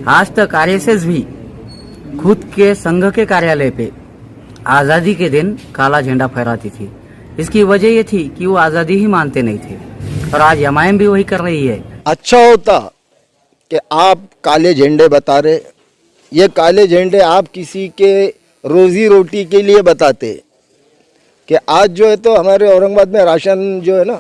आज तक आरएसएस भी खुद के संघ के कार्यालय पे आज़ादी के दिन काला झंडा फहराती थी। इसकी वजह ये थी कि वो आज़ादी ही मानते नहीं थे और आज एमआईएम भी वही कर रही है। अच्छा होता कि आप काले झंडे बता रहे, ये काले झंडे आप किसी के रोजी रोटी के लिए बताते कि आज जो है तो हमारे औरंगाबाद में राशन जो है ना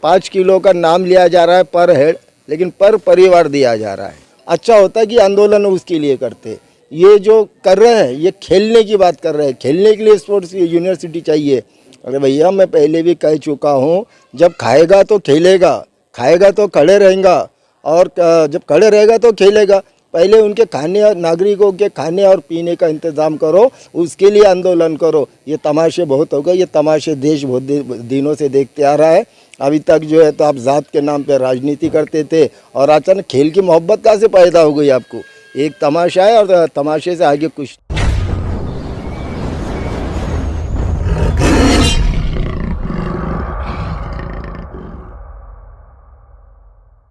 5 किलो का नाम लिया जा रहा है पर हेड, लेकिन पर परिवार दिया जा रहा है। अच्छा होता कि आंदोलन उसके लिए करते। ये जो कर रहे हैं ये खेलने की बात कर रहे हैं, खेलने के लिए स्पोर्ट्स यूनिवर्सिटी चाहिए। अरे भैया मैं पहले भी कह चुका हूँ, जब खाएगा तो खेलेगा, खाएगा तो खड़े रहेगा और जब खड़े रहेगा तो खेलेगा। पहले उनके खाने और नागरिकों के खाने और पीने का इंतज़ाम करो, उसके लिए आंदोलन करो। ये तमाशे बहुत हो गए, ये तमाशे देश बहुत दिनों से देखते आ रहा है। अभी तक जो है तो आप ज़ात के नाम पे राजनीति करते थे और अचानक खेल की मोहब्बत कहाँ से पैदा हो गई आपको? एक तमाशा है और तमाशे से आगे कुछ।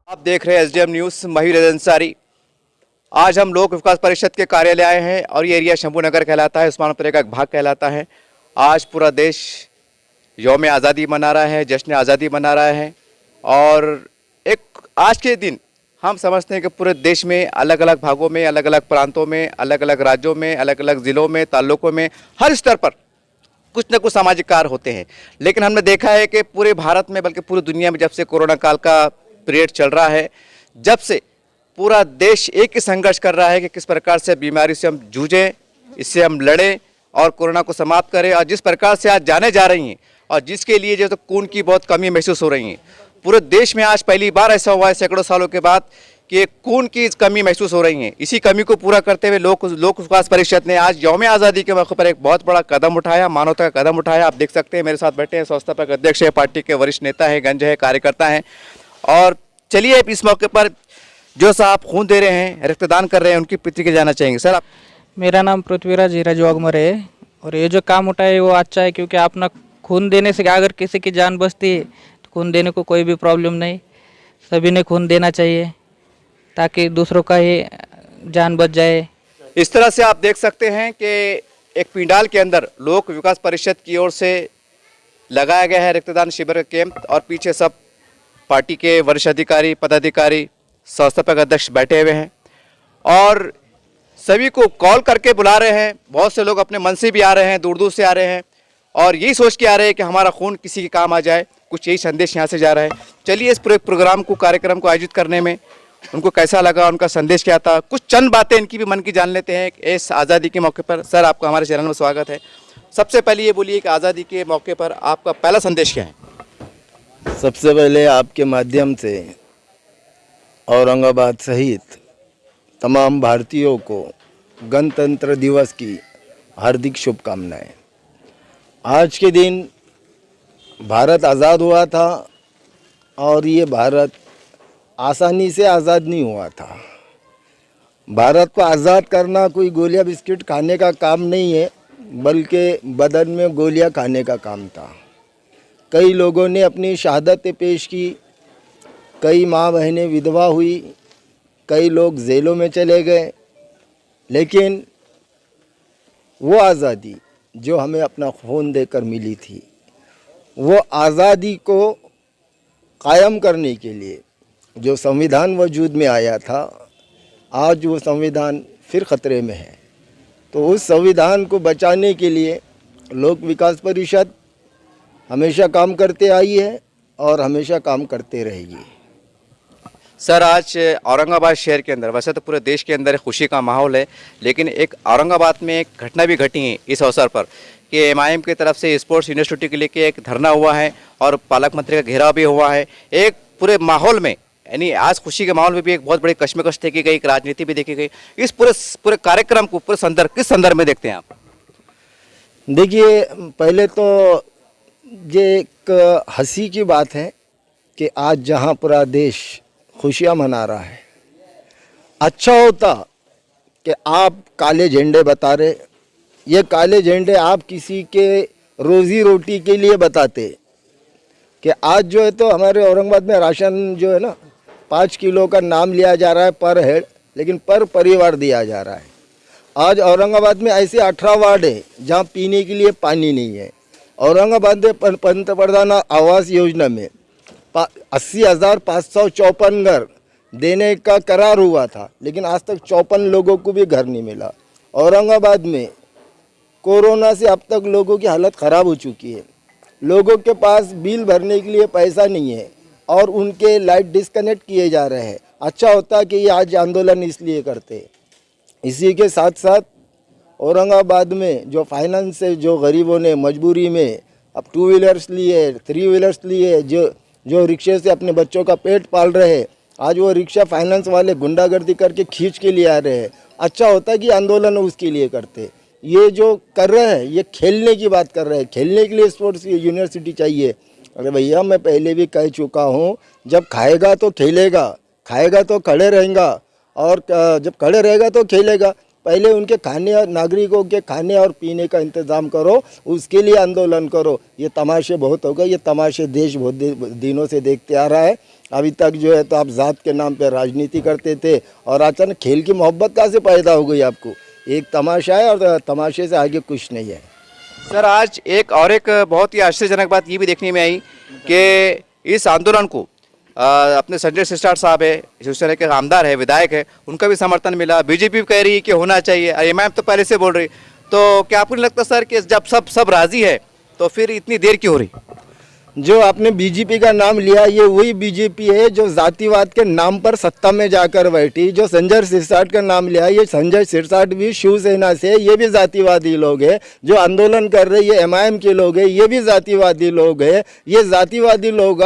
आप देख रहे हैं एसडीएम न्यूज़, मयूर अंसारी। आज हम लोक विकास परिषद के कार्यालय आए हैं और ये एरिया शंभू नगर कहलाता है, उस्मानपुर का एक भाग कहलाता है। आज पूरा देश यौम आज़ादी मना रहा है, जश्न आज़ादी मना रहा है और एक आज के दिन हम समझते हैं कि पूरे देश में अलग अलग भागों में, अलग अलग प्रांतों में, अलग अलग राज्यों में, अलग अलग ज़िलों में, ताल्लुकों में, हर स्तर पर कुछ न कुछ सामाजिक कार्य होते हैं। लेकिन हमने देखा है कि पूरे भारत में बल्कि पूरी दुनिया में जब से कोरोना काल का पीरियड चल रहा है, जब से पूरा देश एक ही संघर्ष कर रहा है कि किस प्रकार से बीमारी से हम जूझें, इससे हम लड़ें और कोरोना को समाप्त करें। और जिस प्रकार से आज जाने जा रही हैं और जिसके लिए जो तो खून की बहुत कमी महसूस हो रही है पूरे देश में, आज पहली बार ऐसा हुआ है सैकड़ों सालों के बाद कि खून की कमी महसूस हो रही है। इसी कमी को पूरा करते हुए लोक विकास परिषद ने आज यौम आज़ादी के मौके पर एक बहुत बड़ा कदम उठाया, मानवता का कदम उठाया। आप देख सकते हैं मेरे साथ बैठे हैं संस्थापक अध्यक्ष है, पार्टी के वरिष्ठ नेता है, गंज है, कार्यकर्ता हैं। और चलिए इस मौके पर जो साहब खून दे रहे हैं, रक्तदान कर रहे हैं, उनकी प्रतिक्रिया जानना चाहेंगे। सर आप। मेरा नाम पृथ्वीराज हीराज वाघमरे है और ये जो काम उठाया है वो अच्छा है, क्योंकि अपना खून देने से अगर किसी की जान बचती है तो खून देने को कोई भी प्रॉब्लम नहीं। सभी ने खून देना चाहिए ताकि दूसरों का ही जान बच जाए। इस तरह से आप देख सकते हैं कि एक पिंडाल के अंदर लोक विकास परिषद की ओर से लगाया गया है रक्तदान शिविर का कैंप और पीछे सब पार्टी के वरिष्ठ अधिकारी, पदाधिकारी, संस्थापक अध्यक्ष बैठे हुए हैं और सभी को कॉल करके बुला रहे हैं। बहुत से लोग अपने मन से भी आ रहे हैं, दूर दूर से आ रहे हैं और यही सोच के आ रहे हैं कि हमारा खून किसी के काम आ जाए। कुछ यही संदेश यहाँ से जा रहा है। चलिए इस पूरे प्रोग्राम को, कार्यक्रम को आयोजित करने में उनको कैसा लगा, उनका संदेश क्या था, कुछ चंद बातें इनकी भी मन की जान लेते हैं इस आज़ादी के मौके पर। सर आपका हमारे चैनल में स्वागत है। सबसे पहले ये बोलिए कि आज़ादी के मौके पर आपका पहला संदेश क्या है? सबसे पहले आपके माध्यम से औरंगाबाद सहित तमाम भारतीयों को गणतंत्र दिवस की हार्दिक शुभकामनाएं। आज के दिन भारत आज़ाद हुआ था और ये भारत आसानी से आज़ाद नहीं हुआ था। भारत को आज़ाद करना कोई गोलियां बिस्किट खाने का काम नहीं है, बल्कि बदन में गोलियां खाने का काम था। कई लोगों ने अपनी शहादतें पेश की, कई माँ बहनें विधवा हुई, कई लोग जेलों में चले गए, लेकिन वो आज़ादी जो हमें अपना खून देकर मिली थी, वो आज़ादी को कायम करने के लिए जो संविधान वजूद में आया था, आज वो संविधान फिर ख़तरे में है। तो उस संविधान को बचाने के लिए लोक विकास परिषद हमेशा काम करते आई है और हमेशा काम करते रहेगी। सर आज औरंगाबाद शहर के अंदर, वैसे तो पूरे देश के अंदर खुशी का माहौल है, लेकिन एक औरंगाबाद में एक घटना भी घटी है इस अवसर पर कि एमआईएम की तरफ से स्पोर्ट्स यूनिवर्सिटी के लेके एक धरना हुआ है और पालक मंत्री का घेराव भी हुआ है। एक पूरे माहौल में, यानी आज खुशी के माहौल में भी एक बहुत बड़ी कश्मकश देखी गई, एक राजनीति भी देखी गई। इस पूरे कार्यक्रम को पूरे संदर्भ, किस संदर्भ में देखते हैं आप? देखिए, पहले तो ये एक हंसी की बात है कि आज जहां पूरा देश खुशियां मना रहा है, अच्छा होता कि आप काले झंडे बता रहे, ये काले झंडे आप किसी के रोजी रोटी के लिए बताते कि आज जो है तो हमारे औरंगाबाद में राशन जो है ना 5 किलो का नाम लिया जा रहा है पर हेड, लेकिन पर परिवार दिया जा रहा है। आज औरंगाबाद में ऐसे 18 वार्ड है जहाँ पीने के लिए पानी नहीं है। औरंगाबाद में पंतप्रधान आवास योजना में 80,554 घर देने का करार हुआ था, लेकिन आज तक 54 लोगों को भी घर नहीं मिला। औरंगाबाद में कोरोना से अब तक लोगों की हालत ख़राब हो चुकी है। लोगों के पास बिल भरने के लिए पैसा नहीं है और उनके लाइट डिस्कनेक्ट किए जा रहे हैं। अच्छा होता कि ये आज आंदोलन इसलिए करते। इसी के साथ साथ औरंगाबाद में जो फाइनेंस से जो गरीबों ने मजबूरी में अब 2 व्हीलर्स लिए, 3 व्हीलर्स लिए, जो रिक्शे से अपने बच्चों का पेट पाल रहे हैं, आज वो रिक्शा फाइनेंस वाले गुंडागर्दी करके खींच के लिए आ रहे हैं। अच्छा होता कि आंदोलन उसके लिए करते। ये जो कर रहे हैं ये खेलने की बात कर रहे हैं। खेलने के लिए स्पोर्ट्स यूनिवर्सिटी चाहिए। अरे भैया, मैं पहले भी कह चुका हूँ, जब खाएगा तो खेलेगा, खाएगा तो खड़े रहेगा, और जब खड़े रहेगा तो खेलेगा। पहले उनके खाने और नागरिकों के खाने और पीने का इंतज़ाम करो, उसके लिए आंदोलन करो। ये तमाशे बहुत हो गए। ये तमाशे देश बहुत दिनों से देखते आ रहा है। अभी तक जो है तो आप जात के नाम पे राजनीति करते थे और अचानक खेल की मोहब्बत कहाँ से पैदा हो गई आपको? एक तमाशा है और तमाशे से आगे कुछ नहीं है। सर, आज एक बहुत ही आश्चर्यजनक बात ये भी देखने में आई कि इस आंदोलन को अपने संजय सिरसाट साहब है, शिवसेना के आमदार है, विधायक है, उनका भी समर्थन मिला। बीजेपी भी कह रही है कि होना चाहिए, एमआईएम तो पहले से बोल रही। तो क्या आपको नहीं लगता सर कि जब सब राजी है तो फिर इतनी देर क्यों हो रही? जो आपने बीजेपी का नाम लिया, ये वही बीजेपी है जो जातिवाद के नाम पर सत्ता में जाकर बैठी। जो संजय सिरसाट का नाम लिया, ये संजय सिरसाट भी शिवसेना से, ये भी जातिवादी लोग हैं। जो आंदोलन कर रहे ये एमआईएम के लोग हैं, ये भी जातिवादी लोग हैं। ये जातिवादी लोग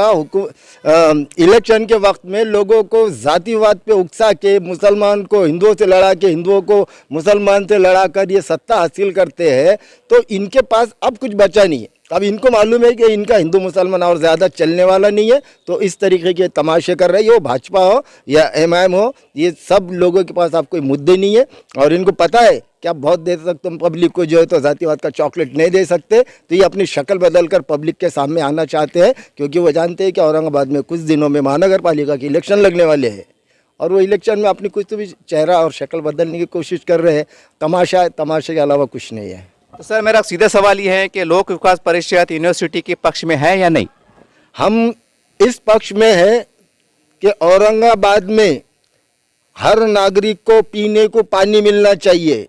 इलेक्शन के वक्त में लोगों को जातिवाद पे उकसा के, मुसलमान को हिंदुओं से लड़ा के, हिंदुओं को मुसलमान से लड़ा कर ये सत्ता हासिल करते हैं। तो इनके पास अब कुछ बचा नहीं है। अब इनको मालूम है कि इनका हिंदू मुसलमान और ज़्यादा चलने वाला नहीं है, तो इस तरीके के तमाशे कर रहे हैं। वो भाजपा हो या एमआईएम हो, ये सब लोगों के पास अब कोई मुद्दे नहीं है और इनको पता है कि आप बहुत देर तक तुम पब्लिक को जो है तो जातिवाद का चॉकलेट नहीं दे सकते। तो ये अपनी शक्ल बदल कर पब्लिक के सामने आना चाहते हैं, क्योंकि वो जानते हैं कि औरंगाबाद में कुछ दिनों में महानगर पालिका के इलेक्शन लगने वाले हैं और वो इलेक्शन में अपनी कुछ तो भी चेहरा और शक्ल बदलने की कोशिश कर रहे हैं। तमाशा है, तमाशे के अलावा कुछ नहीं है। तो सर, मेरा सीधा सवाल ये है कि लोक विकास परिषद यूनिवर्सिटी के पक्ष में है या नहीं? हम इस पक्ष में है कि औरंगाबाद में हर नागरिक को पीने को पानी मिलना चाहिए,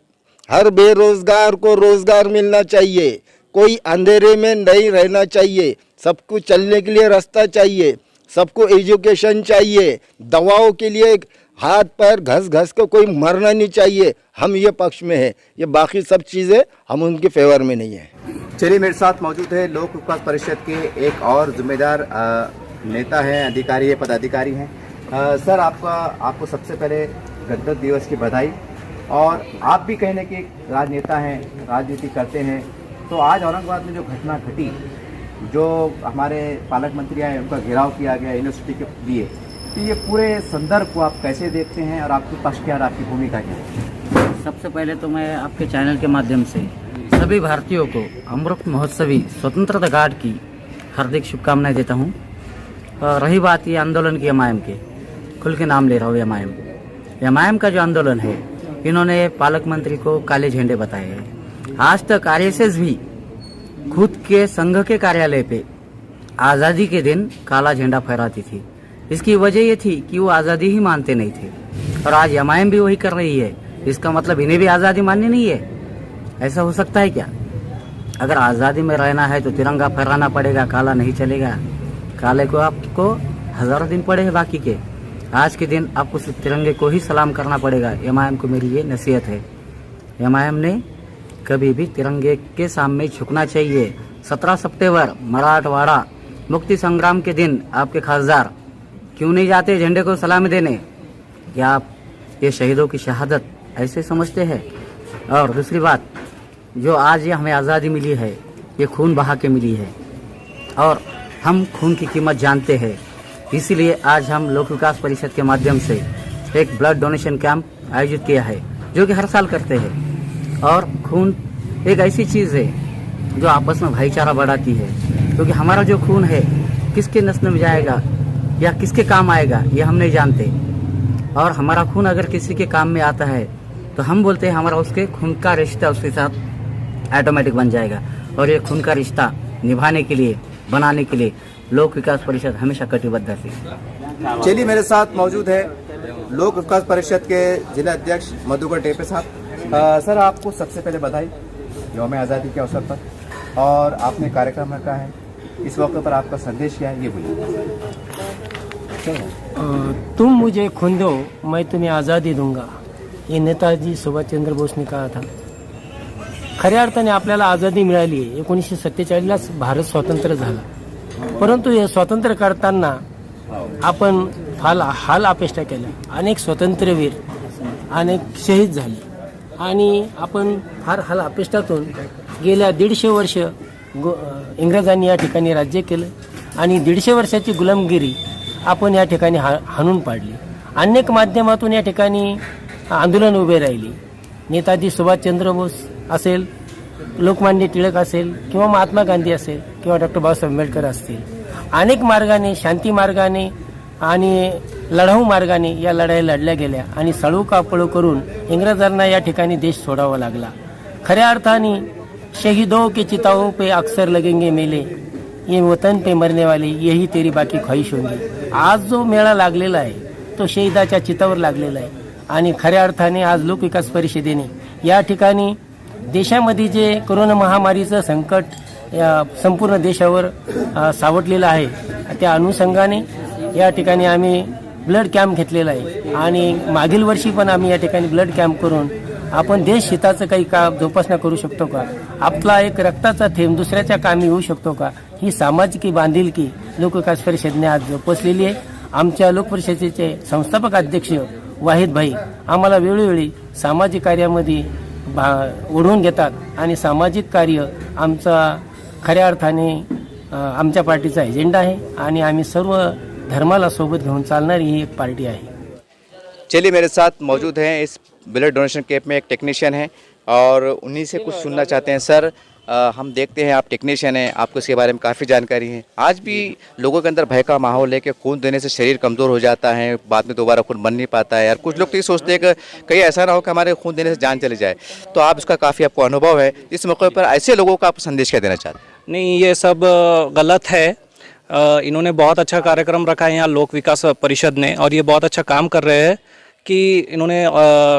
हर बेरोजगार को रोजगार मिलना चाहिए, कोई अंधेरे में नहीं रहना चाहिए, सबको चलने के लिए रास्ता चाहिए, सबको एजुकेशन चाहिए, दवाओं के लिए हाथ पैर घस घस को कोई मरना नहीं चाहिए। हम ये पक्ष में है। ये बाकी सब चीज़ें हम उनके फेवर में नहीं है। चलिए, मेरे साथ मौजूद है लोक विकास परिषद के एक और जिम्मेदार नेता हैं, अधिकारी है, पदाधिकारी हैं। सर, आपको सबसे पहले गणतंत्र दिवस की बधाई। और आप भी कहने के राजनेता हैं, राजनीति करते हैं, तो आज औरंगाबाद में जो घटना घटी, जो हमारे पालक मंत्री आए, उनका घेराव किया गया यूनिवर्सिटी के लिए, तो ये पूरे संदर्भ को आप कैसे देखते हैं और आपके पक्ष क्या और आपकी भूमिका क्या है? सबसे पहले तो मैं आपके चैनल के माध्यम से सभी भारतीयों को अमृत महोत्सवी स्वतंत्रता घाट की हार्दिक शुभकामनाएं देता हूं। रही बात ये आंदोलन की, एमआईएम के खुल के नाम ले रहा हूँ। एमआईएम का जो आंदोलन है, इन्होंने पालक मंत्री को काले झंडे बताए हैं। आज तक आरएसएस भी खुद के संघ के कार्यालय पे आज़ादी के दिन काला झंडा फहराती थी। इसकी वजह ये थी कि वो आज़ादी ही मानते नहीं थे, और आज एमआईएम भी वही कर रही है। इसका मतलब इन्हें भी आज़ादी माननी नहीं है? ऐसा हो सकता है क्या? अगर आज़ादी में रहना है तो तिरंगा फहराना पड़ेगा, काला नहीं चलेगा। काले को आपको हज़ारों दिन पड़े हैं बाकी के, आज के दिन आपको सिर्फ तिरंगे को ही सलाम करना पड़ेगा। एमआईएम को मेरी ये नसीहत है। एमआईएम ने कभी भी तिरंगे के सामने झुकना चाहिए। 17 सितंबर मराठवाड़ा मुक्ति संग्राम के दिन आपके खासदार क्यों नहीं जाते झंडे को सलामी देने? क्या आप ये शहीदों की शहादत ऐसे समझते हैं? और दूसरी बात, जो आज ये हमें आज़ादी मिली है, ये खून बहा के मिली है और हम खून की कीमत जानते हैं। इसीलिए आज हम लोक विकास परिषद के माध्यम से एक ब्लड डोनेशन कैंप आयोजित किया है, जो कि हर साल करते हैं। और खून एक ऐसी चीज़ है जो आपस में भाईचारा बढ़ाती है, क्योंकि हमारा जो खून है किसके नस्ल में जाएगा या किसके काम आएगा ये हम नहीं जानते। और हमारा खून अगर किसी के काम में आता है तो हम बोलते हैं हमारा उसके खून का रिश्ता उसके साथ ऑटोमेटिक बन जाएगा। और ये खून का रिश्ता निभाने के लिए, बनाने के लिए लोक विकास परिषद हमेशा कटिबद्ध थी। चलिए, मेरे साथ मौजूद है लोक विकास परिषद के जिला अध्यक्ष मधुकर टेपे साहब। सर, आपको सबसे पहले बधाई यौम आज़ादी के अवसर पर, और आपने कार्यक्रम रखा है, इस मौके पर आपका संदेश क्या है, ये बोलिए। तुम मुझे खून दो, मैं तुम्हें आज़ादी दूंगा, ये नेताजी सुभाषचंद्र बोस ने कहा था। खऱ्या अर्थाने आपल्याला आझादी मिळाली आहे। 1947लाच भारत स्वतंत्र झाला, परंतु हे स्वातंत्र्य करताना आपण हाल अपेष्टा केल्या। अनेक स्वातंत्र्यवीर, अनेक शहीद झाले आणि आपण फार हाल अपेष्टातून गेल्या 150 वर्ष इंग्रजांनी या ठिकाणी राज्य केलं आणि 150 वर्षाची गुलामगिरी आपण या ठिकाणी हाणून पाडली। अनेक माध्यमातून या ठिकाणी आंदोलन उभे राहिली। नेताजी सुभाषचंद्र बोस असेल, लोकमान्य टिळक असेल, किंवा महात्मा गांधी असेल, किंवा डॉक्टर बाबासाहेब आंबेडकर असतील, अनेक मार्गाने, शांती मार्गाने आणि लढाऊ मार्गाने या लढाई लढल्या गेल्या आणि सळू का पळू करून इंग्रजांना या ठिकाणी देश सोडावा लागला। खऱ्या अर्थाने शहीदों के चिताओं पे अक्सर लगेंगे मेले, ये वतन पे मरने वाले यही तेरी बाकी ख्वाहिश होंगी। आज जो मेळा लागलेला आहे तो शहीदाच्या चितावर लागलेला आहे आणि खऱ्या अर्थाने आज लोक विकास परिषदेने या ठिकाणी देशामध्ये जे कोरोना महामारीचं संकट संपूर्ण देशावर सावटलेलं आहे, त्या अनुषंगाने या ठिकाणी आम्ही ब्लड कॅम्प घेतलेला आहे आणि मागील वर्षी पण आम्ही या ठिकाणी ब्लड कॅम्प करून आपण देश हिताचं काही काम जोपासना करू शकतो का, आपला एक रक्ताचा थेंब दुसऱ्याच्या कामी येऊ शकतो का, ही सामाजिक बांधिलकी लोक विकास परिषदेने आज जोपासलेली आहे। आमच्या लोक परिषदेचे संस्थापक अध्यक्ष वाहिद भाई आम्हाला वेळोवेळी सामाजिक कार्यामध्ये ओढवून घेतात आणि सामाजिक कार्य आमचा खऱ्या अर्थाने आमच्या पार्टीचा एजेंडा आहे आणि आम्ही सर्व धर्माला सोबत घेऊन चालणारी ही एक पार्टी आहे। चलिए, मेरे साथ मौजूद हैं इस ब्लड डोनेशन कैंप में एक टेक्नीशियन है और उन्हीं से कुछ सुनना चाहते हैं। सर, हम देखते हैं आप टेक्नीशियन हैं, आपको इसके बारे में काफ़ी जानकारी है। आज भी लोगों के अंदर भय का माहौल है कि खून देने से शरीर कमज़ोर हो जाता है, बाद में दोबारा खून बन नहीं पाता है। और कुछ लोग तो ये सोचते हैं कि कहीं ऐसा ना हो कि हमारे खून देने से जान चली जाए। तो आप इसका काफ़ी आपको अनुभव है, इस मौके पर ऐसे लोगों का आप संदेश क्या देना चाहते हैं? नहीं, ये सब गलत है। इन्होंने बहुत अच्छा कार्यक्रम रखा है यहाँ लोक विकास परिषद ने, और ये बहुत अच्छा काम कर रहे हैं कि इन्होंने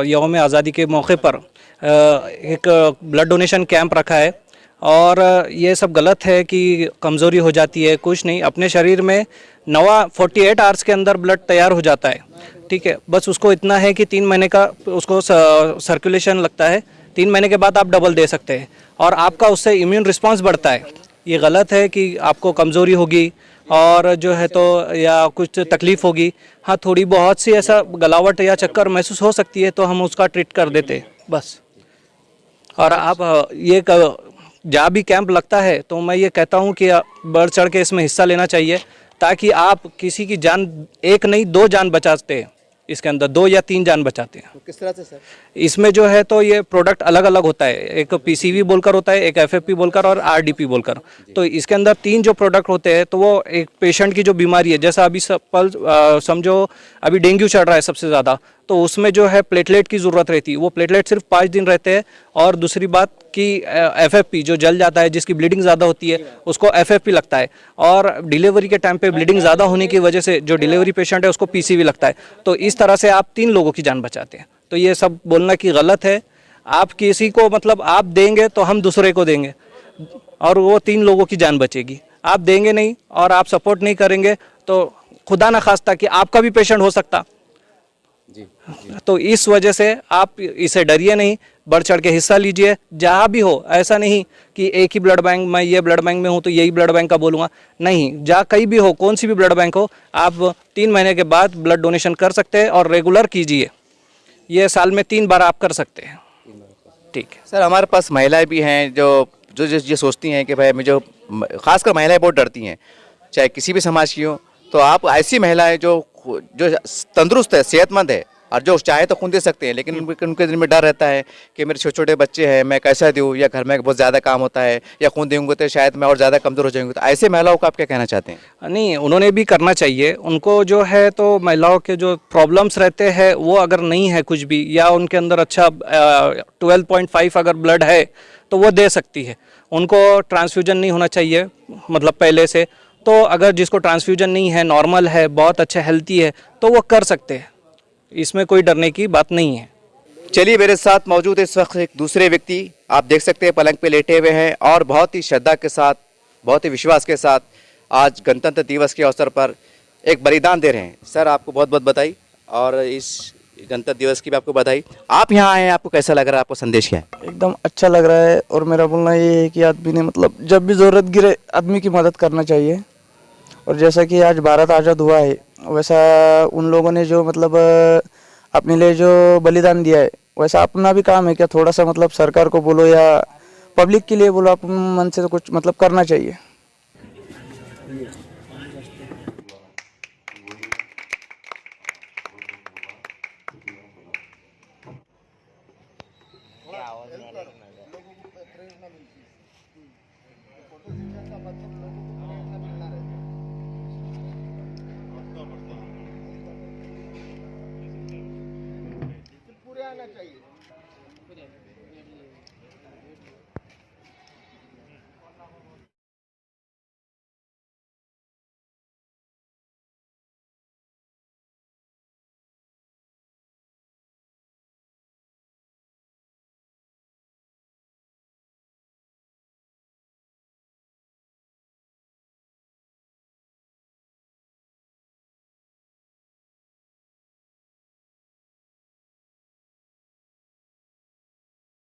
यौम आज़ादी के मौके पर एक ब्लड डोनेशन कैंप रखा है। और ये सब गलत है कि कमज़ोरी हो जाती है, कुछ नहीं, अपने शरीर में नवा 48 आवर्स के अंदर ब्लड तैयार हो जाता है। ठीक है, बस उसको इतना है कि 3 महीने का उसको सर्कुलेशन लगता है, 3 महीने के बाद आप डबल दे सकते हैं और आपका उससे इम्यून रिस्पांस बढ़ता है। ये गलत है कि आपको कमज़ोरी होगी और जो है तो या कुछ तकलीफ़ होगी, हाँ थोड़ी बहुत सी ऐसा गलावट या चक्कर महसूस हो सकती है तो हम उसका ट्रीट कर देते हैं बस। और आप ये जहाँ भी कैंप लगता है तो मैं ये कहता हूँ कि बढ़ चढ़ के इसमें हिस्सा लेना चाहिए, ताकि आप किसी की जान, एक नहीं 2 जान बचाते हैं, इसके अंदर 2 या 3 जान बचाते हैं। तो किस तरह से सर? इसमें जो है तो ये प्रोडक्ट अलग अलग होता है, एक पीसीवी बोलकर होता है, एक एफएफपी बोलकर और आरडीपी बोलकर। तो इसके अंदर 3 जो प्रोडक्ट होते हैं तो वो एक पेशेंट की जो बीमारी है, जैसा अभी समझो अभी डेंगू चल रहा है सबसे ज़्यादा, तो उसमें जो है प्लेटलेट की ज़रूरत रहती है, वो प्लेटलेट सिर्फ 5 दिन रहते हैं। और दूसरी बात कि एफएफपी जो जल जाता है, जिसकी ब्लीडिंग ज़्यादा होती है, उसको एफएफपी लगता है। और डिलीवरी के टाइम पे ब्लीडिंग ज़्यादा होने की वजह से जो डिलीवरी पेशेंट है उसको पीसीवी लगता है। तो इस तरह से आप 3 लोगों की जान बचाते हैं। तो ये सब बोलना कि गलत है। आप किसी को मतलब आप देंगे तो हम दूसरे को देंगे और वो 3 लोगों की जान बचेगी। आप देंगे नहीं और आप सपोर्ट नहीं करेंगे तो खुदा ना खास्ता कि आपका भी पेशेंट हो सकता। जी। तो इस वजह से आप इसे डरिए नहीं, बढ़ चढ़ के हिस्सा लीजिए जहाँ भी हो। ऐसा नहीं कि एक ही ब्लड बैंक, मैं ये ब्लड बैंक में हूँ तो यही ब्लड बैंक का बोलूँगा, नहीं, जहाँ कहीं भी हो, कौन सी भी ब्लड बैंक हो, आप 3 महीने के बाद ब्लड डोनेशन कर सकते हैं और रेगुलर कीजिए। ये साल में 3 बार आप कर सकते हैं। ठीक है सर, हमारे पास महिलाएं भी हैं जो ये सोचती हैं कि भाई मुझे, खासकर महिलाएं बहुत डरती हैं, चाहे किसी भी समाज की हो। तो आप ऐसी महिलाएं जो तंदुरुस्त है, सेहतमंद है, और जो चाहे तो खून दे सकते हैं, लेकिन उनके दिल में डर रहता है कि मेरे छोटे छोटे बच्चे हैं, मैं कैसा दूँ, या घर में बहुत ज़्यादा काम होता है, या खून दूंगा तो शायद मैं और ज़्यादा कमज़ोर हो जाऊंगी। तो ऐसे महिलाओं को आप क्या कहना चाहते हैं? नहीं, उन्होंने भी करना चाहिए। उनको जो है तो महिलाओं के जो प्रॉब्लम्स रहते हैं वो अगर नहीं है कुछ भी, या उनके अंदर अच्छा 12.5 अगर ब्लड है तो वो दे सकती है। उनको ट्रांसफ्यूजन नहीं होना चाहिए मतलब पहले से। तो अगर जिसको ट्रांसफ्यूजन नहीं है, नॉर्मल है, बहुत अच्छा हेल्थी है, तो वो कर सकते हैं, इसमें कोई डरने की बात नहीं है। चलिए, मेरे साथ मौजूद है इस वक्त एक दूसरे व्यक्ति, आप देख सकते हैं पलंग पे लेटे हुए हैं और बहुत ही श्रद्धा के साथ, बहुत ही विश्वास के साथ आज गणतंत्र दिवस के अवसर पर एक बलिदान दे रहे हैं। सर, आपको बहुत बहुत बधाई, और इस गणतंत्र दिवस की भी आपको बधाई। आप यहाँ आए हैं, आपको कैसा लग रहा है, आपको संदेश क्या है? एकदम अच्छा लग रहा है। और मेरा बोलना ये है कि आदमी ने मतलब जब भी ज़रूरत गिरे आदमी की मदद करना चाहिए। और जैसा कि आज भारत आज़ाद हुआ है, वैसा उन लोगों ने जो मतलब अपने लिए जो बलिदान दिया है, वैसा अपना भी काम है क्या, थोड़ा सा मतलब सरकार को बोलो या पब्लिक के लिए बोलो, अपने मन से तो कुछ मतलब करना चाहिए। पूरे आना चाहिए।